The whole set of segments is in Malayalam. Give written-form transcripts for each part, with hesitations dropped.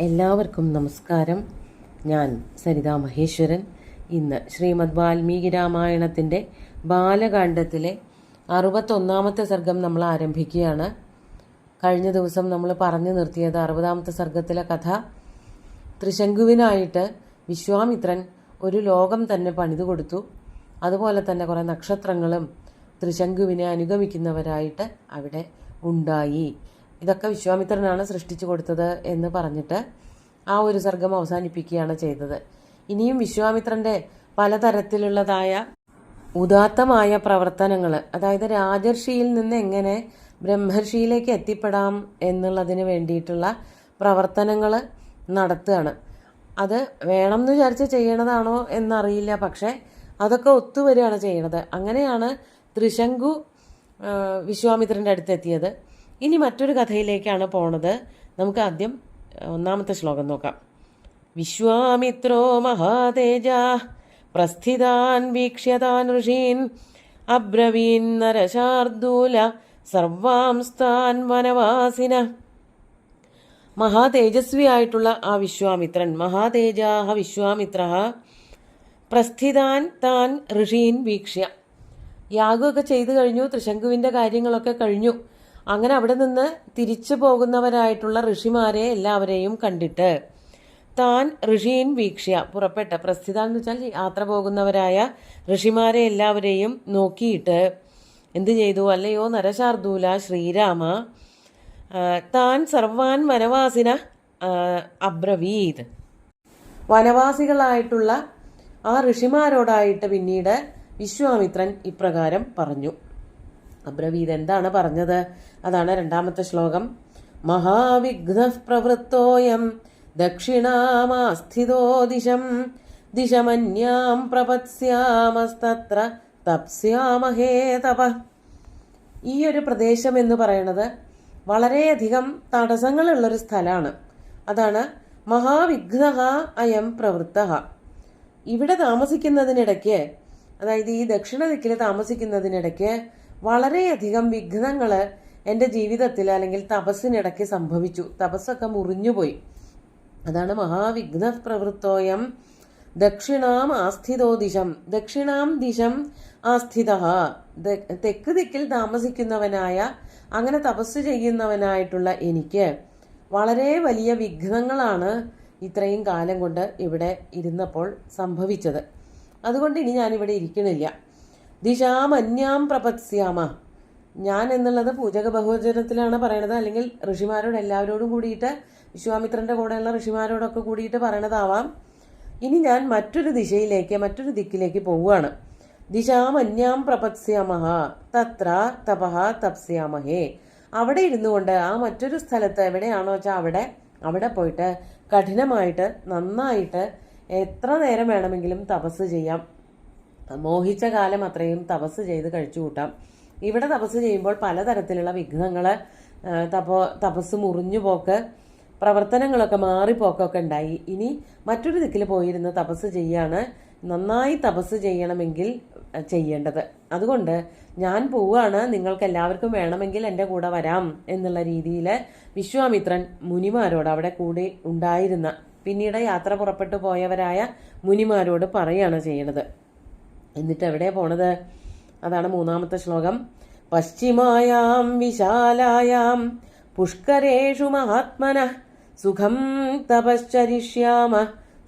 എല്ലാവർക്കും നമസ്കാരം. ഞാൻ സരിതാ മഹേശ്വരൻ. ഇന്ന് ശ്രീമദ് വാൽമീകി രാമായണത്തിൻ്റെ ബാലകാണ്ഡത്തിലെ 61-ാമത്തെ സർഗം നമ്മൾ ആരംഭിക്കുകയാണ്. കഴിഞ്ഞ ദിവസം നമ്മൾ പറഞ്ഞു നിർത്തിയത് 60-ാമത്തെ സർഗത്തിലെ കഥ. ത്രിശങ്കുവിനായിട്ട് വിശ്വാമിത്രൻ ഒരു ലോകം തന്നെ പണിതു കൊടുത്തു. അതുപോലെ തന്നെ കുറേ നക്ഷത്രങ്ങളും ത്രിശങ്കുവിനെ അനുഗമിക്കുന്നവരായിട്ട് അവിടെ ഉണ്ടായി. ഇതൊക്കെ വിശ്വാമിത്രനാണ് സൃഷ്ടിച്ചു കൊടുത്തത് എന്ന് പറഞ്ഞിട്ട് ആ ഒരു സർഗം അവസാനിപ്പിക്കുകയാണ് ചെയ്തത്. ഇനിയും വിശ്വാമിത്രൻ്റെ പലതരത്തിലുള്ളതായ ഉദാത്തമായ പ്രവർത്തനങ്ങൾ, അതായത് രാജർഷിയിൽ നിന്ന് എങ്ങനെ ബ്രഹ്മർഷിയിലേക്ക് എത്തിപ്പെടാം എന്നുള്ളതിന് വേണ്ടിയിട്ടുള്ള പ്രവർത്തനങ്ങൾ നടത്തുകയാണ്. അത് വേണമെന്ന് വിചാരിച്ച് ചെയ്യണതാണോ എന്നറിയില്ല, പക്ഷേ അതൊക്കെ ഒത്തുവരികയാണ് ചെയ്യണത്. അങ്ങനെയാണ് ത്രിശങ്കു വിശ്വാമിത്രൻ്റെ അടുത്തെത്തിയത്. ഇനി മറ്റൊരു കഥയിലേക്കാണ് പോണത്. നമുക്ക് ആദ്യം 1-ാമത്തെ ശ്ലോകം നോക്കാം. വിശ്വാമിത്രോ മഹാതേജ പ്രസ്ഥിതാൻ വീക്ഷ്യതാൻ ഋഷീൻ അബ്രവീൻ നരശാർദൂല സർവാംസ്താൻ വനവാസിന. മഹാതേജസ്വിയായിട്ടുള്ള ആ വിശ്വാമിത്രൻ, മഹാതേജാഹ വിശ്വാമിത്ര പ്രസ്ഥിതാൻ താൻ ഋഷീൻ വീക്ഷ്യ. യാഗമൊക്കെ ചെയ്തു കഴിഞ്ഞു, ത്രിശങ്കുവിൻ്റെ കാര്യങ്ങളൊക്കെ കഴിഞ്ഞു. അങ്ങനെ അവിടെ നിന്ന് തിരിച്ചു പോകുന്നവരായിട്ടുള്ള ഋഷിമാരെ എല്ലാവരെയും കണ്ടിട്ട് താൻ ഋഷീൻ വീക്ഷ്യ പുറപ്പെട്ട, പ്രസ്ഥിത എന്ന് വെച്ചാൽ യാത്ര പോകുന്നവരായ ഋഷിമാരെ എല്ലാവരെയും നോക്കിയിട്ട് എന്ത് ചെയ്തു? അല്ലയോ നരശാർദൂല ശ്രീരാമ, താൻ സർവാൻ വനവാസിന അബ്രവീത്. വനവാസികളായിട്ടുള്ള ആ ഋഷിമാരോടായിട്ട് പിന്നീട് വിശ്വാമിത്രൻ ഇപ്രകാരം പറഞ്ഞു. അബ്രവീത് എന്താണ് പറഞ്ഞത്? അതാണ് 2-ാമത്തെ ശ്ലോകം. മഹാവിഘ്ന പ്രവൃത്തോയം ദക്ഷിണാമാസ്ഥിതോ ദിശമന്യാം പ്രപത്സ്യാമസ്തത്ര തപ്സ്യാമഹേ തപ. ഈ ഒരു പ്രദേശം എന്ന് പറയുന്നത് വളരെയധികം തടസ്സങ്ങളുള്ളൊരു സ്ഥലമാണ്. അതാണ് മഹാവിഘ്ന അയം പ്രവൃത്ത. ഇവിടെ താമസിക്കുന്നതിനിടയ്ക്ക്, അതായത് ഈ ദക്ഷിണ ദിക്കിൽ താമസിക്കുന്നതിനിടയ്ക്ക് വളരെയധികം വിഘ്നങ്ങൾ എൻ്റെ ജീവിതത്തിൽ അല്ലെങ്കിൽ തപസ്സിനിടയ്ക്ക് സംഭവിച്ചു. തപസ്സൊക്കെ മുറിഞ്ഞുപോയി. അതാണ് മഹാവിഘ്ന പ്രവൃത്തോയം ദക്ഷിണാം ആസ്ഥിതോ ദിശം. ദക്ഷിണാം ദിശം ആസ്ഥിത. തെക്ക് ദിക്കിൽ താമസിക്കുന്നവനായ, അങ്ങനെ തപസ് ചെയ്യുന്നവനായിട്ടുള്ള എനിക്ക് വളരെ വലിയ വിഘ്നങ്ങളാണ് ഇത്രയും കാലം കൊണ്ട് ഇവിടെ ഇരുന്നപ്പോൾ സംഭവിച്ചത്. അതുകൊണ്ട് ഇനി ഞാനിവിടെ ഇരിക്കണില്ല. ദിശാമന്യാം പ്രപത്സ്യാമ. ഞാൻ എന്നുള്ളത് പൂജക ബഹുവചനത്തിലാണ് പറയണത്, അല്ലെങ്കിൽ ഋഷിമാരോട് എല്ലാവരോടും കൂടിയിട്ട്, വിശ്വാമിത്രന്റെ കൂടെയുള്ള ഋഷിമാരോടൊക്കെ കൂടിയിട്ട് പറയണതാവാം. ഇനി ഞാൻ മറ്റൊരു ദിശയിലേക്ക്, മറ്റൊരു ദിക്കിലേക്ക് പോവുകയാണ്. ദിശാമന്യാം പ്രപത്സ്യാമഹ തത്ര തപഹ തപ്സ്യാമഹേ. അവിടെ ഇരുന്നു കൊണ്ട് ആ മറ്റൊരു സ്ഥലത്ത് എവിടെയാണോ വെച്ചാൽ അവിടെ പോയിട്ട് കഠിനമായിട്ട് നന്നായിട്ട് എത്ര നേരം വേണമെങ്കിലും തപസ് ചെയ്യാം. മോഹിച്ച കാലം അത്രയും തപസ് ചെയ്ത് കഴിച്ചു കൂട്ടാം. ഇവിടെ തപസ് ചെയ്യുമ്പോൾ പലതരത്തിലുള്ള വിഘ്നങ്ങൾ, തപസ് മുറിഞ്ഞു പോക്ക്, പ്രവർത്തനങ്ങളൊക്കെ മാറിപ്പോക്കൊക്കെ ഉണ്ടായി. ഇനി മറ്റൊരു ദിക്കിൽ പോയിരുന്ന് തപസ് ചെയ്യാണ് നന്നായി തപസ് ചെയ്യണമെങ്കിൽ ചെയ്യേണ്ടത്. അതുകൊണ്ട് ഞാൻ പോവുകയാണ്, നിങ്ങൾക്ക് എല്ലാവർക്കും വേണമെങ്കിൽ എൻ്റെ കൂടെ വരാം എന്നുള്ള രീതിയിൽ വിശ്വാമിത്രൻ മുനിമാരോട്, അവിടെ കൂടി ഉണ്ടായിരുന്ന പിന്നീട് യാത്ര പുറപ്പെട്ടു പോയവരായ മുനിമാരോട് പറയുകയാണ് ചെയ്യണത്. എന്നിട്ട് എവിടെ പോണത്? അതാണ് 3-ാമത്തെ ശ്ലോകം. പശ്ചിമായാം വിശാലായാം പുഷ്കരേഷു മഹാത്മന സുഖം തപശ്ചരിഷ്യാമ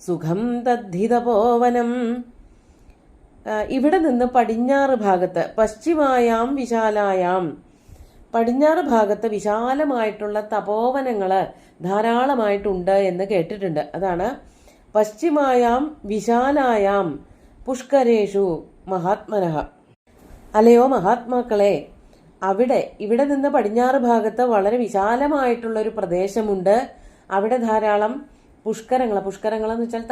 സുഖം തദ്ധിതപോവനം. ഇവിടെ നിന്ന് പടിഞ്ഞാറ് ഭാഗത്ത്, പശ്ചിമായാം വിശാലായാം, പടിഞ്ഞാറ് ഭാഗത്ത് വിശാലമായിട്ടുള്ള തപോവനങ്ങൾ ധാരാളമായിട്ടുണ്ട് എന്ന് കേട്ടിട്ടുണ്ട്. അതാണ് പശ്ചിമായാം വിശാലായാം പുഷ്കരേഷു മഹാത്മനഃ. അല്ലയോ മഹാത്മാക്കളെ, ഇവിടെ നിന്ന് പടിഞ്ഞാറ് ഭാഗത്ത് വളരെ വിശാലമായിട്ടുള്ളൊരു പ്രദേശമുണ്ട്. അവിടെ ധാരാളം പുഷ്കരങ്ങൾ എന്ന് വെച്ചാൽ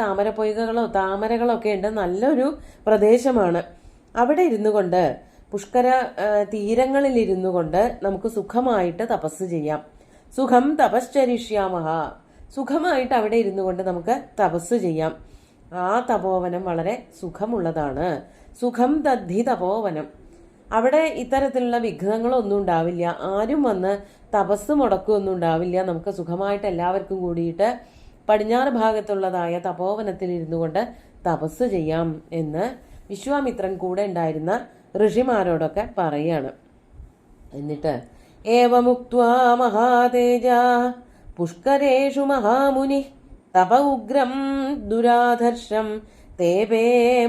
താമരകളോ ഒക്കെ ഉണ്ട്. നല്ലൊരു പ്രദേശമാണ്. അവിടെ ഇരുന്നു കൊണ്ട്, പുഷ്കര തീരങ്ങളിൽ ഇരുന്നു കൊണ്ട് നമുക്ക് സുഖമായിട്ട് തപസ് ചെയ്യാം. സുഖം തപശ്ചരിഷ്യാമഹ. സുഖമായിട്ട് അവിടെ ഇരുന്നു കൊണ്ട് നമുക്ക് തപസ് ചെയ്യാം. ആ തപോവനം വളരെ സുഖമുള്ളതാണ്. സുഖം തദ്ധി തപോവനം. അവിടെ ഇത്തരത്തിലുള്ള വിഘ്നങ്ങളൊന്നും ഉണ്ടാവില്ല. ആരും വന്ന് തപസ് മുടക്കുകയൊന്നും ഉണ്ടാവില്ല. നമുക്ക് സുഖമായിട്ട് എല്ലാവർക്കും കൂടിയിട്ട് പടിഞ്ഞാറ് ഭാഗത്തുള്ളതായ തപോവനത്തിൽ ഇരുന്നു കൊണ്ട് തപസ് ചെയ്യാം എന്ന് വിശ്വാമിത്രൻ കൂടെ ഉണ്ടായിരുന്ന ഋഷിമാരോടൊക്കെ പറയാണ്. എന്നിട്ട് ഏവമുക്ത്വാ മഹാതേജ പുഷ്കരേഷു മഹാമുനി തപ ഉഗ്രം ദുരാധർഷം തേപേ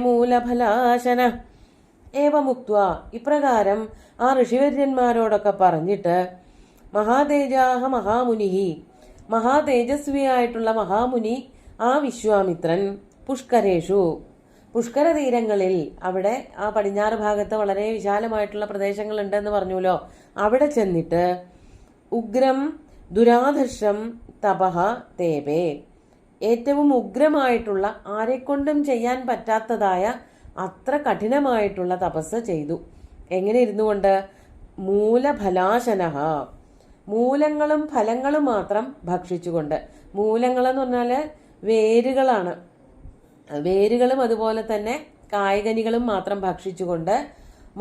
മൂലഫലാശന. ഏവമുക്ത്വ ഇപ്രകാരം ആ ഋഷിവര്യന്മാരോടൊക്കെ പറഞ്ഞിട്ട് മഹാതേജാഹ മഹാമുനിഹി മഹാതേജസ്വിയായിട്ടുള്ള മഹാമുനി ആ വിശ്വാമിത്രൻ പുഷ്കരേഷു പുഷ്കര തീരങ്ങളിൽ, അവിടെ ആ പടിഞ്ഞാറ് ഭാഗത്ത് വളരെ വിശാലമായിട്ടുള്ള പ്രദേശങ്ങളുണ്ടെന്ന് പറഞ്ഞുല്ലോ, അവിടെ ചെന്നിട്ട് ഉഗ്രം ദുരാധർഷം തപഹ തേപേ ഏറ്റവും ഉഗ്രമായിട്ടുള്ള ആരെക്കൊണ്ടും ചെയ്യാൻ പറ്റാത്തതായ അത്ര കഠിനമായിട്ടുള്ള തപസ് ചെയ്തു. എങ്ങനെ ഇരുന്നു കൊണ്ട്? മൂലഫലാശനഹ മൂലങ്ങളും ഫലങ്ങളും മാത്രം ഭക്ഷിച്ചുകൊണ്ട്. മൂലങ്ങളെന്ന് പറഞ്ഞാൽ വേരുകളാണ്. വേരുകളും അതുപോലെ തന്നെ കായ്കനികളും മാത്രം ഭക്ഷിച്ചുകൊണ്ട്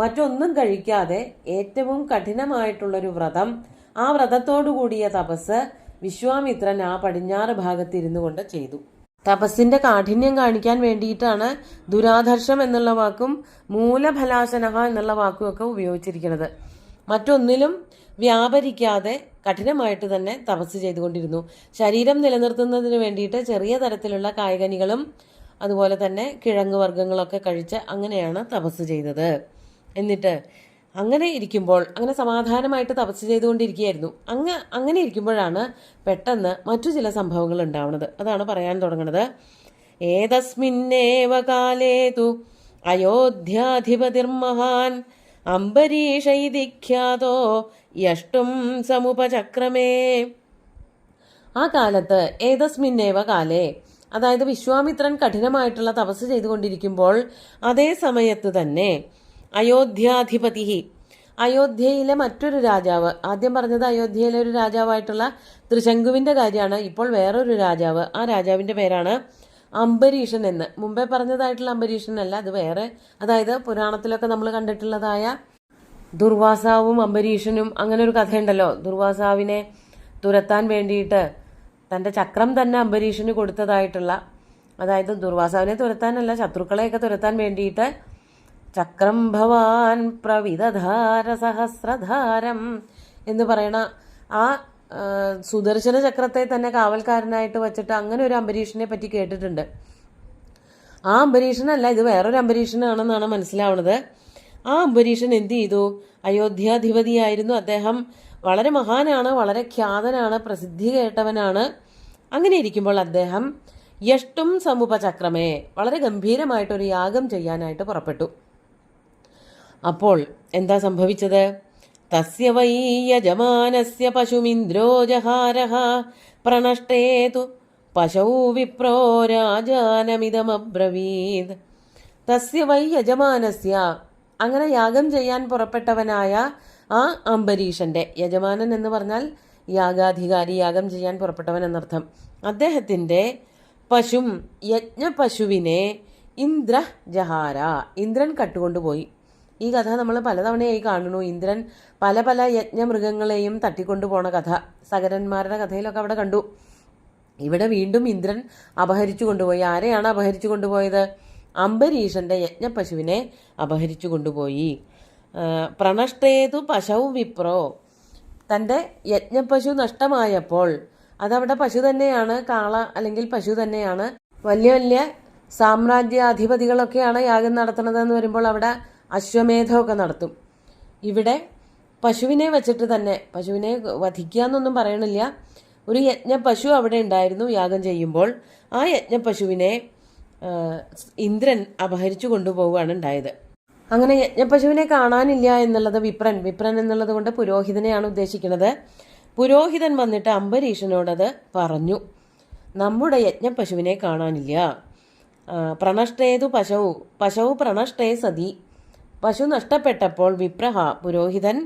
മറ്റൊന്നും കഴിക്കാതെ ഏറ്റവും കഠിനമായിട്ടുള്ളൊരു വ്രതം, ആ വ്രതത്തോടു കൂടിയ തപസ് വിശ്വാമിത്രൻ ആ പടിഞ്ഞാറ് ഭാഗത്തിരുന്നു കൊണ്ട് ചെയ്തു. തപസ്സിന്റെ കാഠിന്യം കാണിക്കാൻ വേണ്ടിയിട്ടാണ് ദുരാധർഷം എന്നുള്ള വാക്കും മൂലഫലാശനഹ എന്നുള്ള വാക്കും ഒക്കെ ഉപയോഗിച്ചിരിക്കുന്നത്. മറ്റൊന്നിലും വ്യാപരിക്കാതെ കഠിനമായിട്ട് തന്നെ തപസ് ചെയ്തുകൊണ്ടിരുന്നു. ശരീരം നിലനിർത്തുന്നതിന് വേണ്ടിയിട്ട് ചെറിയ തരത്തിലുള്ള കായ്കനികളും അതുപോലെ തന്നെ കിഴങ്ങ് വർഗ്ഗങ്ങളൊക്കെ കഴിച്ച് അങ്ങനെയാണ് തപസ് ചെയ്തത്. എന്നിട്ട് അങ്ങനെ ഇരിക്കുമ്പോൾ, അങ്ങനെ സമാധാനമായിട്ട് തപസ് ചെയ്തുകൊണ്ടിരിക്കുകയായിരുന്നു. അങ്ങനെ ഇരിക്കുമ്പോഴാണ് പെട്ടെന്ന് മറ്റു ചില സംഭവങ്ങൾ ഉണ്ടാവുന്നത്. അതാണ് പറയാൻ തുടങ്ങുന്നത്. ഏതസ്മിന്നേവ കാലേതു അയോധ്യാധിപതിർമഹാൻ അംബരീഷൈതിഖ്യാതോ യഷ്ടും സമുപചക്രമേ. ആ കാലത്ത് ഏതസ്മിന്നേവ കാലേ, അതായത് വിശ്വാമിത്രൻ കഠിനമായിട്ടുള്ള തപസ് ചെയ്തുകൊണ്ടിരിക്കുമ്പോൾ അതേ സമയത്ത് തന്നെ അയോധ്യാധിപതി, അയോധ്യയിലെ മറ്റൊരു രാജാവ്, ആദ്യം പറഞ്ഞത് അയോധ്യയിലെ ഒരു രാജാവായിട്ടുള്ള ത്രിശങ്കുവിന്റെ കാര്യമാണ്. ഇപ്പോൾ വേറൊരു രാജാവ്, ആ രാജാവിന്റെ പേരാണ് അംബരീഷൻ എന്ന്. മുമ്പേ പറഞ്ഞതായിട്ടുള്ള അംബരീഷൻ അല്ല, അത് വേറെ. അതായത് പുരാണത്തിലൊക്കെ നമ്മൾ കണ്ടിട്ടുള്ളതായ ദുർവാസാവും അംബരീഷനും അങ്ങനെ ഒരു കഥയുണ്ടല്ലോ. ദുർവാസാവിനെ തുരത്താൻ വേണ്ടിയിട്ട് തൻ്റെ ചക്രം തന്നെ അംബരീഷന് കൊടുത്തതായിട്ടുള്ള, അതായത് ദുർവാസാവിനെ തുരത്താനല്ല, ശത്രുക്കളെയൊക്കെ തുരത്താൻ വേണ്ടിയിട്ട് ചക്രം ഭവാൻ പ്രവിദധാര സഹസ്രധാരം എന്ന് പറയണ ആ സുദർശന ചക്രത്തെ തന്നെ കാവൽക്കാരനായിട്ട് വച്ചിട്ട് അങ്ങനെ ഒരു അംബരീഷനെ പറ്റി കേട്ടിട്ടുണ്ട്. ആ അംബരീഷനല്ല, ഇത് വേറൊരു അംബരീഷനാണെന്നാണ് മനസ്സിലാവുന്നത്. ആ അംബരീഷൻ എന്ത് ചെയ്തു? അയോധ്യാധിപതിയായിരുന്നു അദ്ദേഹം. വളരെ മഹാനാണ്, വളരെ ഖ്യാതനാണ്, പ്രസിദ്ധി കേട്ടവനാണ്. അങ്ങനെ ഇരിക്കുമ്പോൾ അദ്ദേഹം യഷ്ടും സമുപചക്രമേ വളരെ ഗംഭീരമായിട്ടൊരു യാഗം ചെയ്യാനായിട്ട് പുറപ്പെട്ടു. അപ്പോൾ എന്താ സംഭവിച്ചത്? തസ്യ വൈ യജമാനസ്യ പശുമിന്ദ്രോ ജഹാരഃ പ്രണഷ്ടേതു പശൗ വിപ്രോ രാജാനമിതമബ്രവീത്. തസ്യ വൈ യജമാനസ്യ, അങ്ങനെ യാഗം ചെയ്യാൻ പുറപ്പെട്ടവനായ ആ അംബരീഷന്റെ, യജമാനൻ എന്ന് പറഞ്ഞാൽ യാഗാധികാരി, യാഗം ചെയ്യാൻ പുറപ്പെട്ടവൻ എന്നർത്ഥം. അദ്ദേഹത്തിന്റെ പശും, യജ്ഞപശുവിനെ ഇന്ദ്ര ജഹാര, ഇന്ദ്രൻ കട്ടുകൊണ്ടുപോയി. ഈ കഥ നമ്മൾ പലതവണയായി കാണുന്നു. ഇന്ദ്രൻ പല പല യജ്ഞമൃഗങ്ങളെയും തട്ടിക്കൊണ്ടു പോണ കഥ സകരന്മാരുടെ കഥയിലൊക്കെ അവിടെ കണ്ടു. ഇവിടെ വീണ്ടും ഇന്ദ്രൻ അപഹരിച്ചു കൊണ്ടുപോയി. ആരെയാണ് അപഹരിച്ചു കൊണ്ടുപോയത്? അംബരീഷന്റെ യജ്ഞപശുവിനെ അപഹരിച്ചു കൊണ്ടുപോയി. പ്രണഷ്ടേതു പശൗ വിപ്രോ, തൻ്റെ യജ്ഞപശു നഷ്ടമായപ്പോൾ, അതവിടെ പശു തന്നെയാണ്, കാള അല്ലെങ്കിൽ പശു തന്നെയാണ്. വലിയ വലിയ സാമ്രാജ്യാധിപതികളൊക്കെയാണ് യാഗം നടത്തുന്നതെന്ന് വരുമ്പോൾ അവിടെ അശ്വമേധമൊക്കെ നടത്തും. ഇവിടെ പശുവിനെ വെച്ചിട്ട് തന്നെ, പശുവിനെ വധിക്കുക എന്നൊന്നും പറയണില്ല, ഒരു യജ്ഞപശു അവിടെ ഉണ്ടായിരുന്നു യാഗം ചെയ്യുമ്പോൾ. ആ യജ്ഞപശുവിനെ ഇന്ദ്രൻ അപഹരിച്ചു കൊണ്ടുപോവുകയാണ് ഉണ്ടായത്. അങ്ങനെ യജ്ഞപശുവിനെ കാണാനില്ല എന്നുള്ളത് വിപ്രൻ എന്നുള്ളത് കൊണ്ട് പുരോഹിതനെയാണ് ഉദ്ദേശിക്കുന്നത്. പുരോഹിതൻ വന്നിട്ട് അംബരീഷനോടത് പറഞ്ഞു. നമ്മുടെ യജ്ഞപശുവിനെ കാണാനില്ല. പ്രണഷ്ടേതു പശൗ പ്രണഷ്ടേ സതി, പശു നഷ്ടപ്പെട്ടപ്പോൾ വിപ്രഹ, പുരോഹിതൻ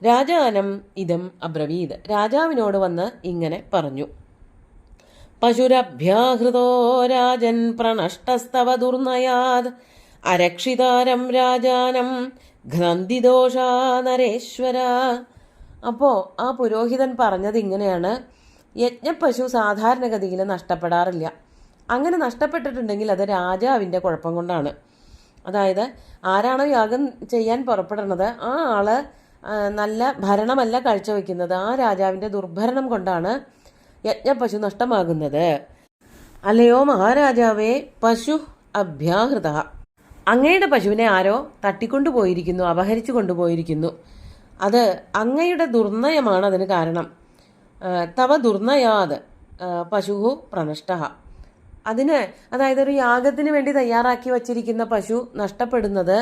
രാജാനം ഇതം അബ്രവീത്, രാജാവിനോട് വന്ന് ഇങ്ങനെ പറഞ്ഞു. പശുരഭ്യാഹൃതോ രാജൻ പ്രണഷ്ടസ്തവ ദുർനയാത് അരക്ഷിതാരം രാജാനം ഘ്നന്ദിദോഷാ നരേശ്വര. അപ്പോൾ ആ പുരോഹിതൻ പറഞ്ഞത് ഇങ്ങനെയാണ്. യജ്ഞപശു സാധാരണഗതിയിൽ നഷ്ടപ്പെടാറില്ല. അങ്ങനെ നഷ്ടപ്പെട്ടിട്ടുണ്ടെങ്കിൽ അത് രാജാവിൻ്റെ കുഴപ്പം കൊണ്ടാണ്. അതായത് ആരാണോ യാഗം ചെയ്യാൻ പുറപ്പെടുന്നത് ആ ആള് നല്ല ഭരണമല്ല കാഴ്ചവെക്കുന്നത്, ആ രാജാവിൻ്റെ ദുർഭരണം കൊണ്ടാണ് യജ്ഞപശു നഷ്ടമാകുന്നത്. അല്ലയോ മഹാരാജാവേ പശു അഭ്യാഹൃത, അങ്ങയുടെ പശുവിനെ ആരോ തട്ടിക്കൊണ്ടുപോയിരിക്കുന്നു, അപഹരിച്ചു കൊണ്ടുപോയിരിക്കുന്നു. അത് അങ്ങയുടെ ദുർനയമാണ് അതിന് കാരണം. തവ ദുർനയാത് പശുഹു പ്രനഷ്ട. അതായത് ഒരു യാഗത്തിന് വേണ്ടി തയ്യാറാക്കി വച്ചിരിക്കുന്ന പശു നഷ്ടപ്പെടുന്നത്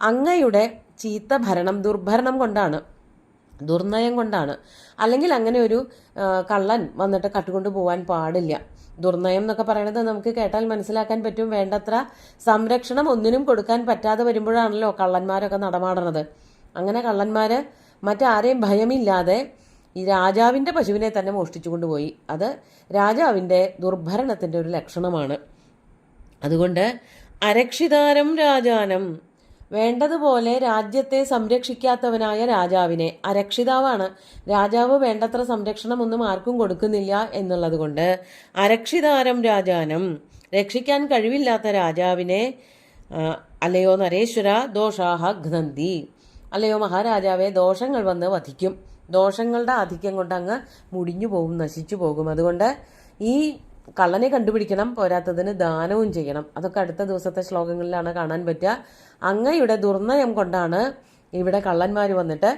അങ്ങയുടെ ചീത്ത ഭരണം, ദുർഭരണം കൊണ്ടാണ്, ദുർനയം കൊണ്ടാണ്. അല്ലെങ്കിൽ അങ്ങനെ ഒരു കള്ളൻ വന്നിട്ട് കട്ടുകൊണ്ട് പോകാൻ പാടില്ല. ദുർനയം എന്നൊക്കെ പറയുന്നത് നമുക്ക് കേട്ടാൽ മനസ്സിലാക്കാൻ പറ്റും. വേണ്ടത്ര സംരക്ഷണം ഒന്നിനും കൊടുക്കാൻ പറ്റാതെ വരുമ്പോഴാണല്ലോ കള്ളന്മാരൊക്കെ നടമാടുന്നത്. അങ്ങനെ കള്ളന്മാർ മറ്റാരെയും ഭയമില്ലാതെ ഈ രാജാവിൻ്റെ പശുവിനെ തന്നെ മോഷ്ടിച്ചു കൊണ്ടുപോയി. അത് രാജാവിൻ്റെ ദുർഭരണത്തിൻ്റെ ഒരു ലക്ഷണമാണ്. അതുകൊണ്ട് അരക്ഷിതാരം രാജാനം, വേണ്ടതുപോലെ രാജ്യത്തെ സംരക്ഷിക്കാത്തവനായ രാജാവിനെ, അരക്ഷിതാവാണ് രാജാവ്, വേണ്ടത്ര സംരക്ഷണം ഒന്നും ആർക്കും കൊടുക്കുന്നില്ല എന്നുള്ളത് കൊണ്ട് അരക്ഷിതാരം രാജാനം, രക്ഷിക്കാൻ കഴിവില്ലാത്ത രാജാവിനെ അല്ലയോ നരേശ്വര ദോഷാഹ ഘ്നന്തി, അല്ലയോ മഹാരാജാവെ ദോഷങ്ങൾ വന്ന് വധിക്കും. ദോഷങ്ങളുടെ ആധിക്യം കൊണ്ട് അങ്ങ് മുടിഞ്ഞു പോകും, നശിച്ചു പോകും. അതുകൊണ്ട് ഈ കള്ളനെ കണ്ടുപിടിക്കണം, പോരാത്തതിന് ദാനവും ചെയ്യണം. അതൊക്കെ അടുത്ത ദിവസത്തെ ശ്ലോകങ്ങളിലാണ് കാണാൻ പറ്റുക. അങ്ങയുടെ ദുർനയം കൊണ്ടാണ് ഇവിടെ കള്ളന്മാർ വന്നിട്ട്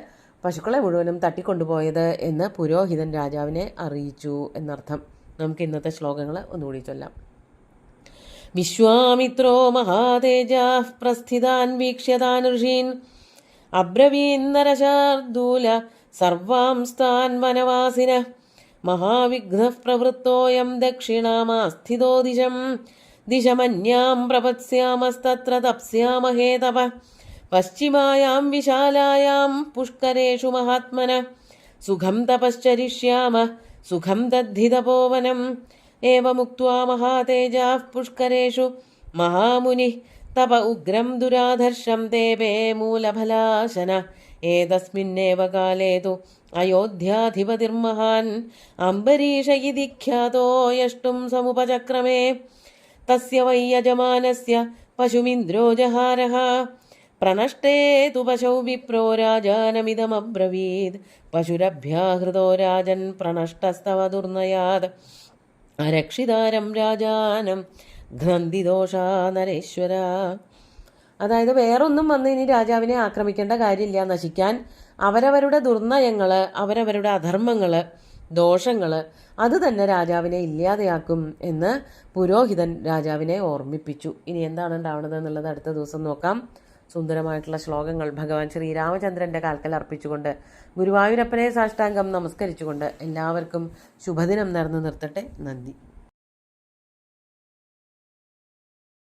പശുക്കളെ മുഴുവനും തട്ടിക്കൊണ്ടുപോയത് എന്ന് പുരോഹിതൻ രാജാവിനെ അറിയിച്ചു എന്നർത്ഥം. നമുക്ക് ഇന്നത്തെ ശ്ലോകങ്ങൾ ഒന്നുകൂടി ചൊല്ലാം. വിശ്വാമിത്രോ മഹാതേജാഃ പ്രസ്ഥിതാൻ വീക്ഷ്യതാൻ ഋഷീൻ അബ്രവീൻ നരശാർദൂല സർവാംസ്താൻ വനവാസിനഃ മഹാവിഘ്നഃ പ്രവൃത്തോയം ദക്ഷിണാമാസ്ഥിതോ ദിശമന്യാം പ്രപത്സ്യാമസ്തത്ര തപ്സ്യാമഹേ തപഃ പശ്ചിമായാം വിശാലായാം പുഷ്കരേഷു മഹാത്മനഃ സുഖം തപശ്ചരിഷ്യാമഃ സുഖം ദദ്ധി തപോവനം ഏവമുക്ത്വാ മഹാതേജാഃ പുഷ്കരേഷു മഹാമുനിഃ തപ ഉഗ്രം ദുരാധർഷം തേപേ മൂലഫലാശന ഏതസ്മിന്നേവ കാലേ തു അയോധ്യാധിപതിർമഹാൻ അംബരീഷ ഇതി ഖ്യാതോ യഷ്ടും സമുപചക്രമേ തസ്യ വൈ യജമാനസ്യ പശുമിന്ദ്രോ ജഹാരഃ പ്രനഷ്ടേ തു പശൗ വിപ്രോ രാജാനമിദമബ്രവീത് പശുരഭ്യാഹൃതോ രാജൻ പ്രണഷ്ടസ്തവ ദുർനയാത് അരക്ഷിതാരം രാജാനം ഘ്നന്തി ദോഷാ നരേശ്വര. അതായത് വേറൊന്നും വന്ന് ഇനി രാജാവിനെ ആക്രമിക്കേണ്ട കാര്യമില്ല. നശിക്കാൻ അവരവരുടെ ദുർനയങ്ങൾ, അവരവരുടെ അധർമ്മങ്ങൾ, ദോഷങ്ങൾ അത് തന്നെ രാജാവിനെ ഇല്ലാതെയാക്കും എന്ന് പുരോഹിതൻ രാജാവിനെ ഓർമ്മിപ്പിച്ചു. ഇനി എന്താണ് ഉണ്ടാവുന്നത് എന്നുള്ളത് അടുത്ത ദിവസം നോക്കാം. സുന്ദരമായിട്ടുള്ള ശ്ലോകങ്ങൾ ഭഗവാൻ ശ്രീരാമചന്ദ്രൻ്റെ കാൽക്കൽ അർപ്പിച്ചുകൊണ്ട് ഗുരുവായൂരപ്പനെ സാഷ്ടാംഗം നമസ്കരിച്ചുകൊണ്ട് എല്ലാവർക്കും ശുഭദിനം നേർന്നു നിർത്തട്ടെ. നന്ദി.